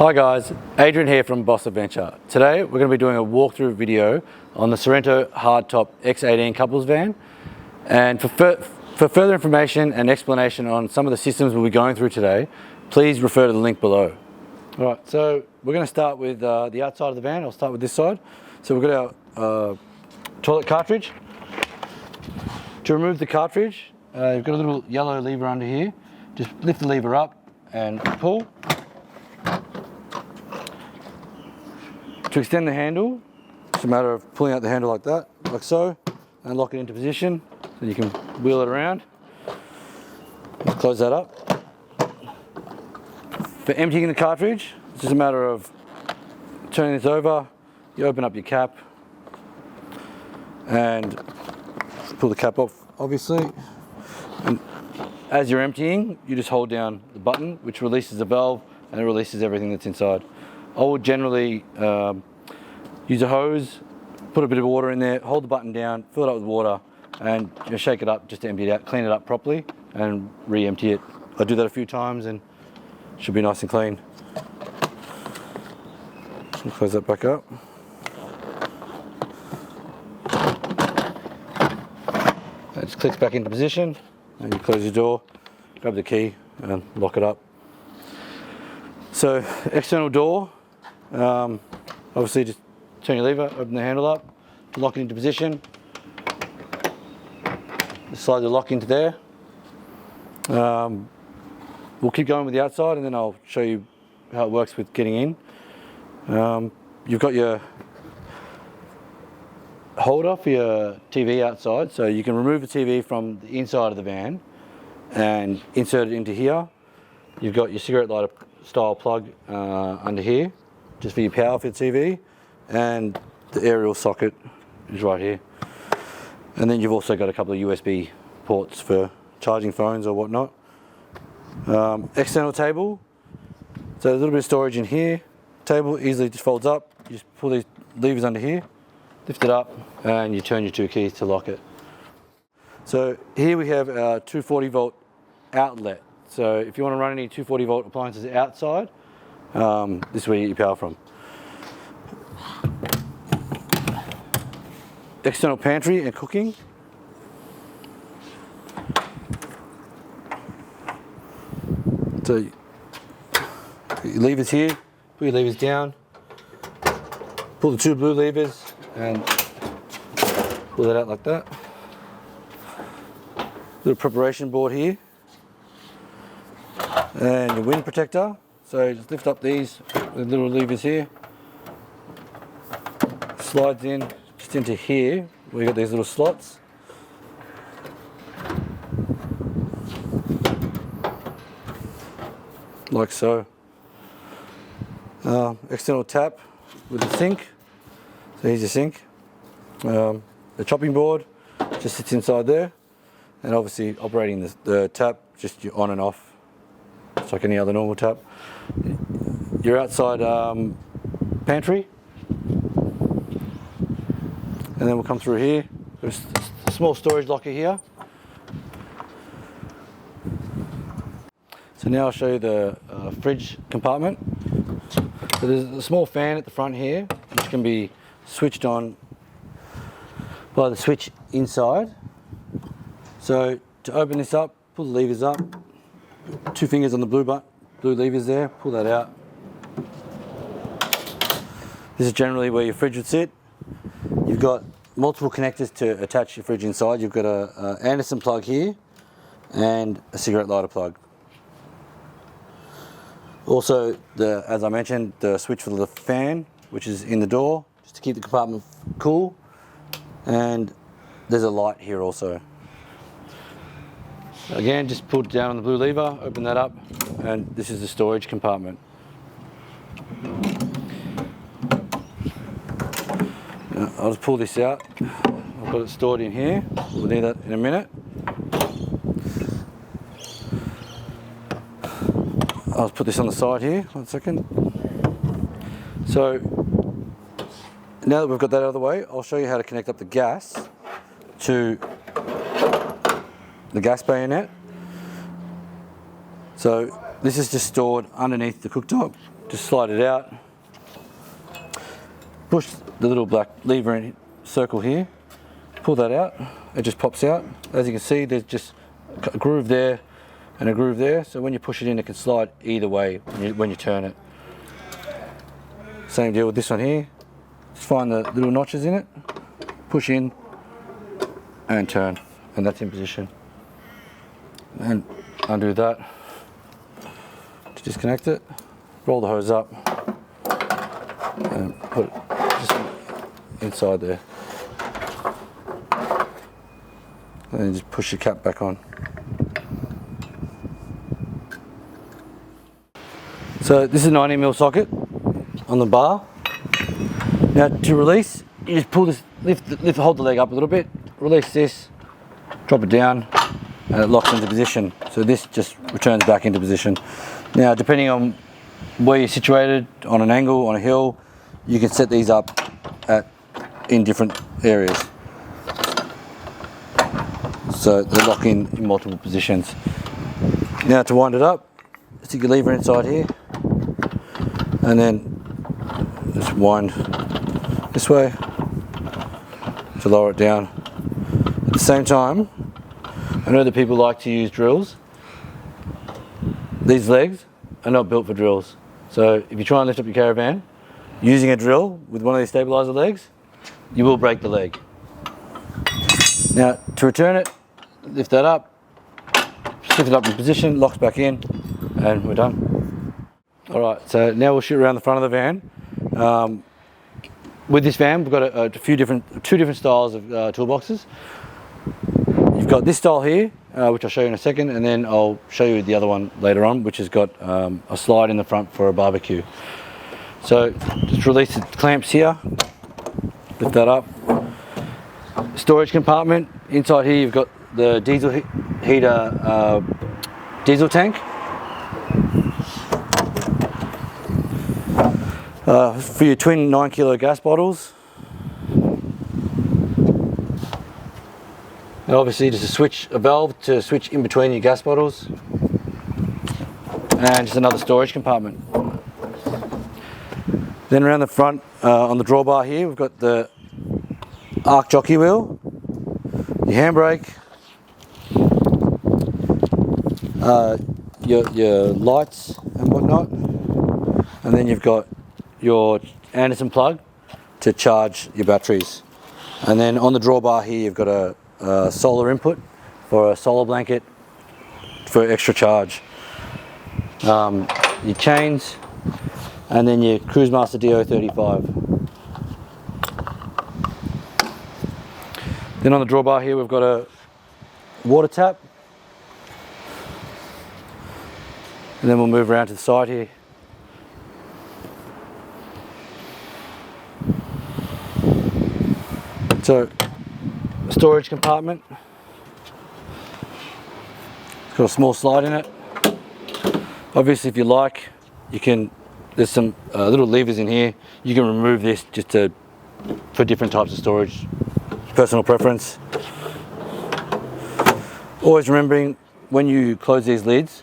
Hi guys, Adrian here from Boss Adventure. Today we're going to be doing a walkthrough video on the Sorrento Hardtop X18 couples van. And for further information and explanation on some of the systems we'll be going through today, please refer to the link below. Alright, so we're going to start with the outside of the van. I'll start with this side. So we've got our toilet cartridge. To remove the cartridge, you've got a little yellow lever under here. Just lift the lever up and pull. To extend the handle, it's a matter of pulling out the handle like that, like so, and lock it into position so you can wheel it around. Just close that up. For emptying the cartridge, it's just a matter of turning this over, you open up your cap and pull the cap off, obviously. And as you're emptying, you just hold down the button, which releases the valve and it releases everything that's inside. I would generally use a hose, put a bit of water in there, hold the button down, fill it up with water, and shake it up just to empty it out, clean it up properly, and re-empty it. I do that a few times and it should be nice and clean. Close that back up. It just clicks back into position, and you close your door, grab the key, and lock it up. So, external door, obviously just turn your lever, open the handle up, lock it into position, slide the lock into there. We'll keep going with the outside and then I'll show you how it works with getting in. You've got your holder for your TV outside, so you can remove the TV from the inside of the van and insert it into here. You've got your cigarette lighter style plug under here, just for your power for your TV, and the aerial socket is right here. And then you've also got a couple of USB ports for charging phones or whatnot. External table, so a little bit of storage in here. Table easily just folds up, you just pull these levers under here, lift it up, and you turn your two keys to lock it. So here we have our 240 volt outlet. So if you want to run any 240 volt appliances outside, this is where you get your power from. External pantry and cooking. So your levers here, put your levers down, pull the two blue levers and pull that out like that. Little preparation board here. And your wind protector, so just lift up these with little levers here, slides in just into here where you got these little slots. Like so. External tap with a sink, so here's your sink. The chopping board just sits inside there, and obviously operating the tap, just your on and off. It's like any other normal tap. Your outside pantry, and then we'll come through here. There's a small storage locker here. So now I'll show you the fridge compartment. So there's a small fan at the front here, which can be switched on by the switch inside. So to open this up, pull the levers up. Two fingers on the blue levers there, pull that out. This is generally where your fridge would sit. You've got multiple connectors to attach your fridge inside. You've got a Anderson plug here and a cigarette lighter plug. Also, as I mentioned, the switch for the fan, which is in the door, just to keep the compartment cool. And there's a light here also. Again, just pull down on the blue lever, open that up, and this is the storage compartment. I'll just pull this out. I've got it stored in here. We'll need that in a minute. I'll just put this on the side here, 1 second. So, now that we've got that out of the way, I'll show you how to connect up the gas to the gas bayonet. So this is just stored underneath the cooktop just slide it out, push the little black lever in circle here, pull that out, it just pops out. As you can see, there's just a groove there and a groove there, so when you push it in, it can slide either way when you turn it. Same deal with this one here. Just find the little notches in it, push in and turn, and that's in position. And undo that to disconnect it, roll the hose up and put it just inside there, and then just push your cap back on. So this is a 90mm socket on the bar. Now to release, you just pull this, hold the leg up a little bit, release this, drop it down, and it locks into position. So this just returns back into position. Now depending on where you're situated, on an angle, on a hill, you can set these up in different areas. So they lock in multiple positions. Now to wind it up, stick your lever inside here, and then just wind this way to lower it down. At the same time, I know that people like to use drills. These legs are not built for drills. So if you try and lift up your Caravan using a drill with one of these stabilizer legs, you will break the leg. Now to return it, lift that up, shift it up in position, locks back in, and we're done. Alright, so now we'll shoot around the front of the van. With this van, we've got two different styles of toolboxes. You've got this style here, which I'll show you in a second, and then I'll show you the other one later on, which has got a slide in the front for a barbecue. So just release the clamps here, lift that up. Storage compartment. Inside here you've got the diesel heater diesel tank. For your twin 9kg gas bottles. And obviously just a valve to switch in between your gas bottles. And just another storage compartment. Then around the front on the drawbar here we've got the arc jockey wheel, your handbrake, your lights and whatnot, and then you've got your Anderson plug to charge your batteries. And then on the drawbar here you've got a solar input for a solar blanket for extra charge. Your chains, and then your Cruisemaster DO35. Then on the drawbar here we've got a water tap, and then we'll move around to the side here. So, storage compartment. It's got a small slide in it. Obviously, if you like, you can. There's some little levers in here. You can remove this just for different types of storage. Personal preference. Always remembering when you close these lids,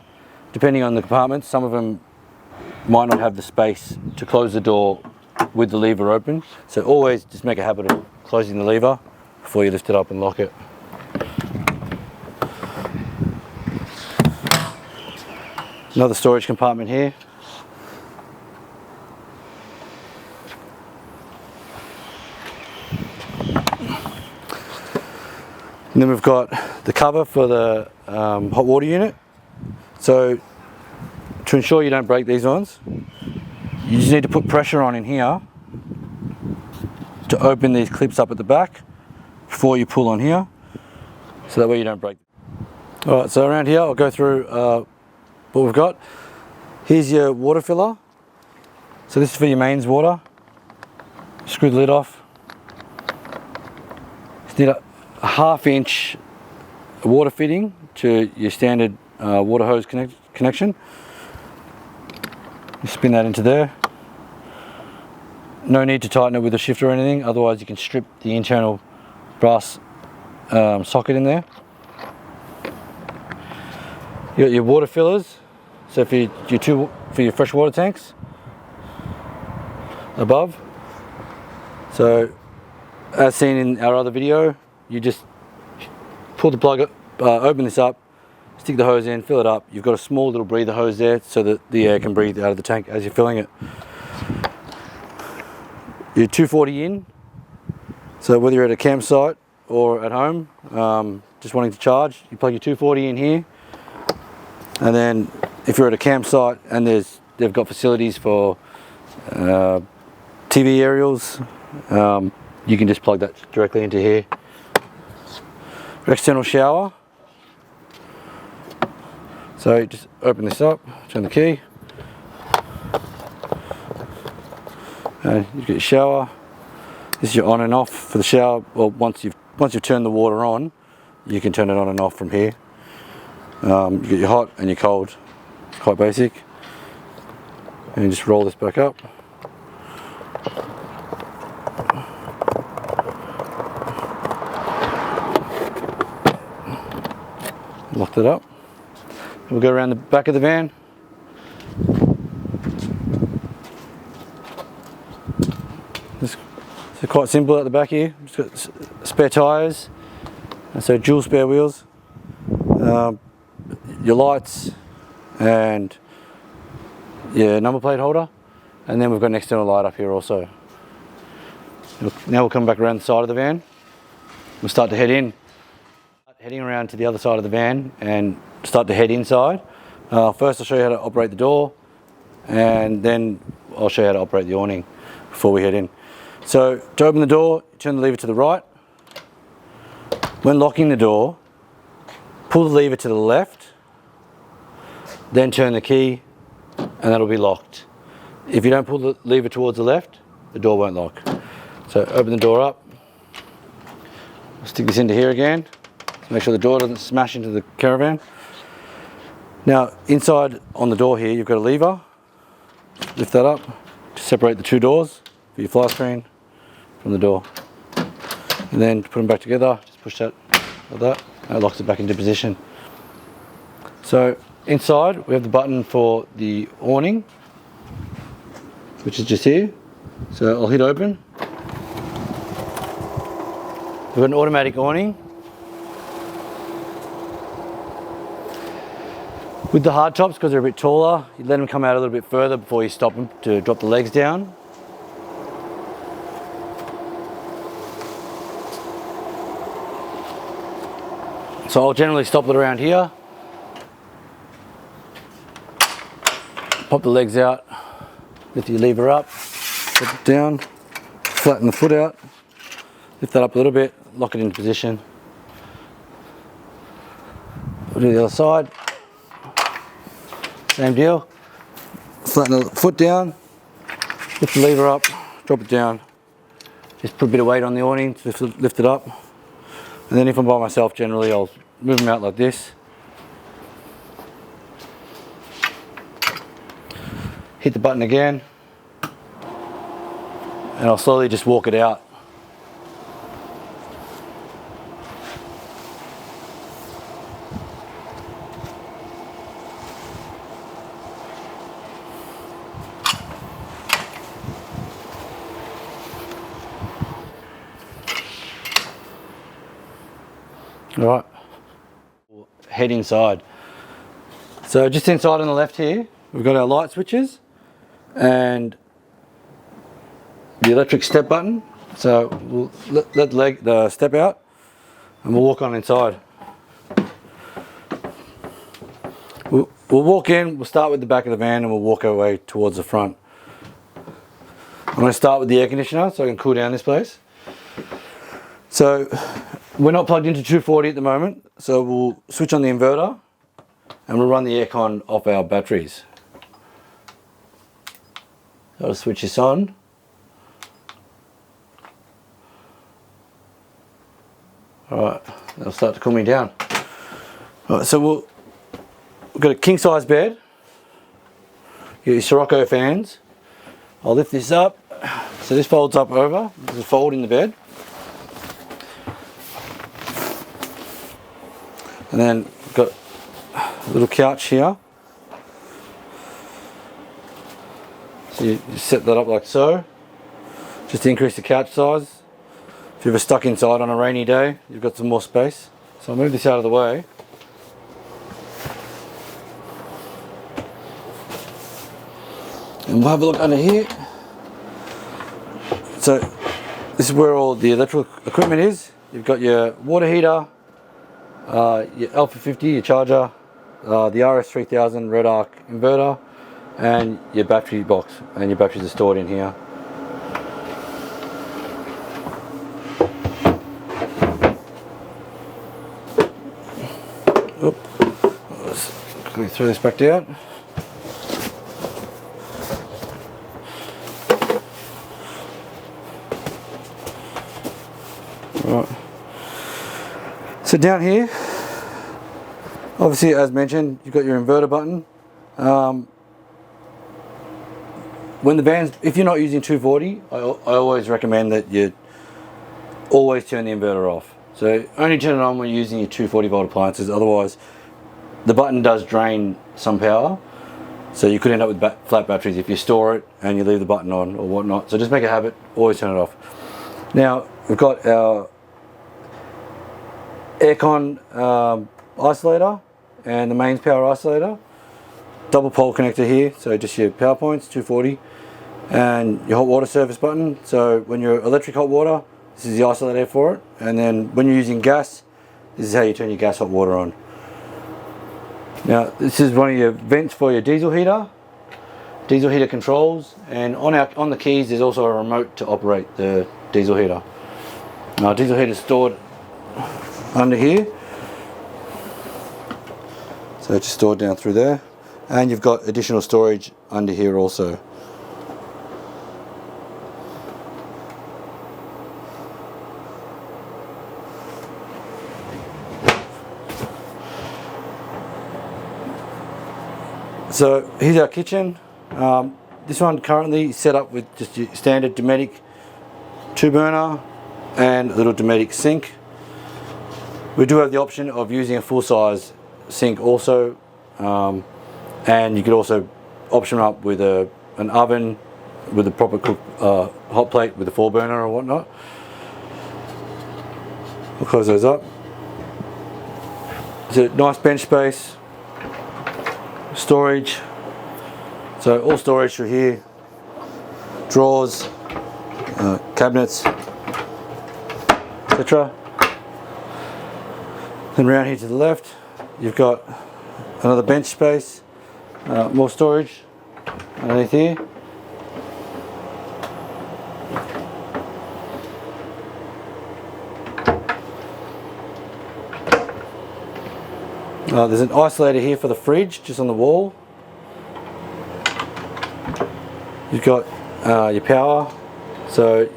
depending on the compartments, some of them might not have the space to close the door with the lever open. So always just make a habit of closing the lever before you lift it up and lock it. Another storage compartment here. And then we've got the cover for the hot water unit. So to ensure you don't break these ones, you just need to put pressure on in here to open these clips up at the back before you pull on here, so that way you don't break. Alright, so around here I'll go through what we've got. Here's your water filler. So this is for your mains water. Screw the lid off. Just need a 1/2 inch water fitting to your standard water hose connection. You spin that into there. No need to tighten it with a shifter or anything, otherwise you can strip the internal brass socket in there. You got your water fillers, so for your fresh water tanks, above. So as seen in our other video, you just pull the plug up, open this up, stick the hose in, fill it up. You've got a small little breather hose there so that the air can breathe out of the tank as you're filling it. Your 240 in, so whether you're at a campsite or at home, just wanting to charge, you plug your 240 in here. And then if you're at a campsite and they've got facilities for TV aerials, you can just plug that directly into here. External shower. So you just open this up, turn the key, and you get your shower. This is your on and off for the shower. Well, once you've turned the water on, you can turn it on and off from here. You get your hot and your cold. It's quite basic. And you just roll this back up. Lock it up. We'll go around the back of the van. It's quite simple at the back here. Just got spare tyres, and so dual spare wheels, your lights, and your number plate holder, and then we've got an external light up here also. Now we'll come back around the side of the van. We'll start to head in. Heading around to the other side of the van and start to head inside. First I'll show you how to operate the door, and then I'll show you how to operate the awning before we head in. So to open the door, turn the lever to the right. When locking the door, pull the lever to the left, then turn the key, and that'll be locked. If you don't pull the lever towards the left, the door won't lock. So open the door up, stick this into here again. Make sure the door doesn't smash into the Caravan. Now inside on the door here, you've got a lever. Lift that up to separate the two doors for your fly screen from the door. And then to put them back together, just push that like that, and it locks it back into position. So inside we have the button for the awning, which is just here. So I'll hit open. We've got an automatic awning. With the hardtops, because they're a bit taller, you let them come out a little bit further before you stop them to drop the legs down. So I'll generally stop it around here. Pop the legs out, lift your lever up, put it down, flatten the foot out, lift that up a little bit, lock it into position. We'll do the other side. Same deal, flatten the foot down, lift the lever up, drop it down, just put a bit of weight on the awning to lift it up, and then if I'm by myself generally I'll move them out like this, hit the button again, and I'll slowly just walk it out. Alright, head inside. So just inside on the left here, we've got our light switches and the electric step button. So we'll let the step out and we'll walk on inside. We'll walk in, we'll start with the back of the van and we'll walk our way towards the front. I'm going to start with the air conditioner so I can cool down this place. So we're not plugged into 240 at the moment, so we'll switch on the inverter and we'll run the aircon off our batteries. So I'll switch this on. Alright, that'll start to cool me down. Alright, so we've got a king size bed. You get your Sirocco fans. I'll lift this up. So this folds up over. There's a fold in the bed. And then we've got a little couch here. So you set that up like so. just to increase the couch size. If you're ever stuck inside on a rainy day, you've got some more space. So I'll move this out of the way. And we'll have a look under here. So this is where all the electrical equipment is. You've got your water heater, your Alpha 50, your charger, the RS3000 Red Arc inverter, and your battery box, and your batteries are stored in here. Oop. Let's quickly throw this back down. Right. So down here, obviously as mentioned, you've got your inverter button. When the van's, if you're not using 240, I always recommend that you always turn the inverter off. So only turn it on when you're using your 240 volt appliances, otherwise the button does drain some power. So you could end up with flat batteries if you store it and you leave the button on or whatnot. So just make a habit, always turn it off. Now we've got our aircon isolator and the mains power isolator. Double pole connector here, so just your power points, 240, and your hot water service button. So when you're electric hot water, this is the isolator for it, and then when you're using gas, this is how you turn your gas hot water on. Now this is one of your vents for your diesel heater controls, and on the keys there's also a remote to operate the diesel heater. Now diesel heater is stored under here, so it's just stored down through there, and you've got additional storage under here also. So here's our kitchen. This one currently is set up with just your standard Dometic 2-burner and a little Dometic sink. We do have the option of using a full-size sink also, and you could also option up with an oven with a proper hot plate with a 4-burner or whatnot. We'll close those up. It's a nice bench space, storage. So all storage through here, drawers, cabinets, etc. Then around here to the left, you've got another bench space, more storage underneath here. There's an isolator here for the fridge, just on the wall. You've got your power, so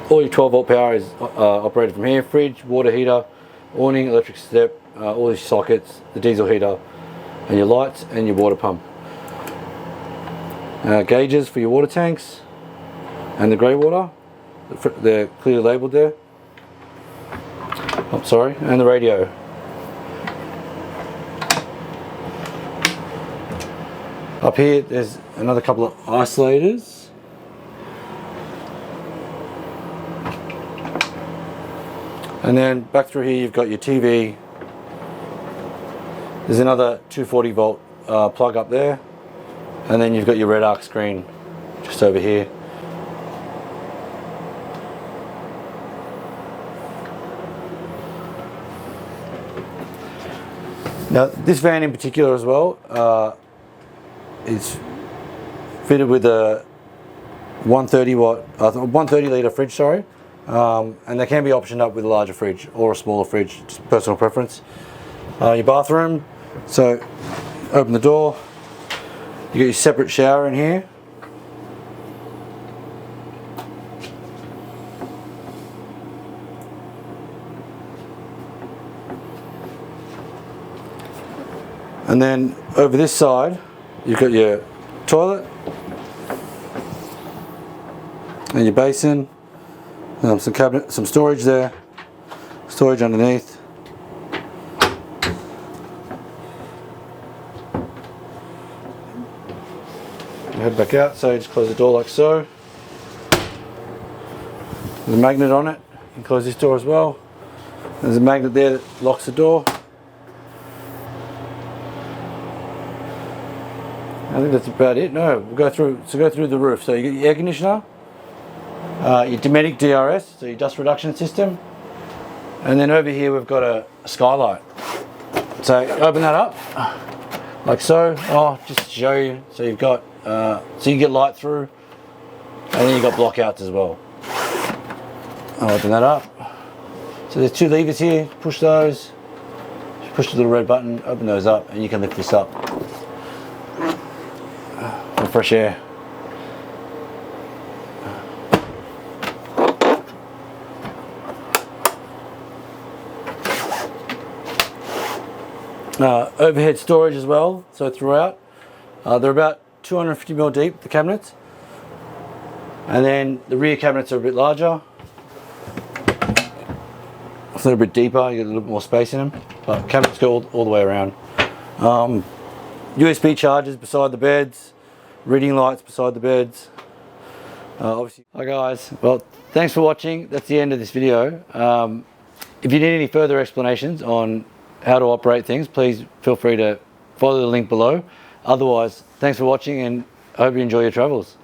all your 12 volt power is operated from here. Fridge, water heater, awning, electric step, all these sockets, the diesel heater, and your lights and your water pump. Gauges for your water tanks and the grey water, they're clearly labelled there. Oh, sorry, and the radio. Up here there's another couple of isolators. And then back through here you've got your TV. There's another 240 volt plug up there. And then you've got your Red Arc screen just over here. Now this van in particular as well is fitted with a 130 litre fridge, sorry, and they can be optioned up with a larger fridge or a smaller fridge, just personal preference. Your bathroom, so open the door, you get your separate shower in here. And then over this side you've got your toilet and your basin, some cabinet, some storage there, storage underneath. Head back out, so just close the door like so. There's a magnet on it. You can close this door as well. There's a magnet there that locks the door. I think that's about it. No, we'll go through the roof. So you get your air conditioner, your Dometic DRS, so your dust reduction system, and then over here we've got a skylight. So open that up, like so. Oh, just to show you. So you've got, so you can get light through, and then you've got blockouts as well. I'll open that up. So there's two levers here. Push those. Push the little red button. Open those up, and you can lift this up. For fresh air. Overhead storage as well, so throughout. They're about 250mm deep, the cabinets. And then the rear cabinets are a bit larger. It's a little bit deeper, you get a little bit more space in them. But cabinets go all the way around. USB chargers beside the beds. Reading lights beside the beds. Obviously. Hi guys, well thanks for watching. That's the end of this video. If you need any further explanations on how to operate things, please feel free to follow the link below. Otherwise, thanks for watching and I hope you enjoy your travels.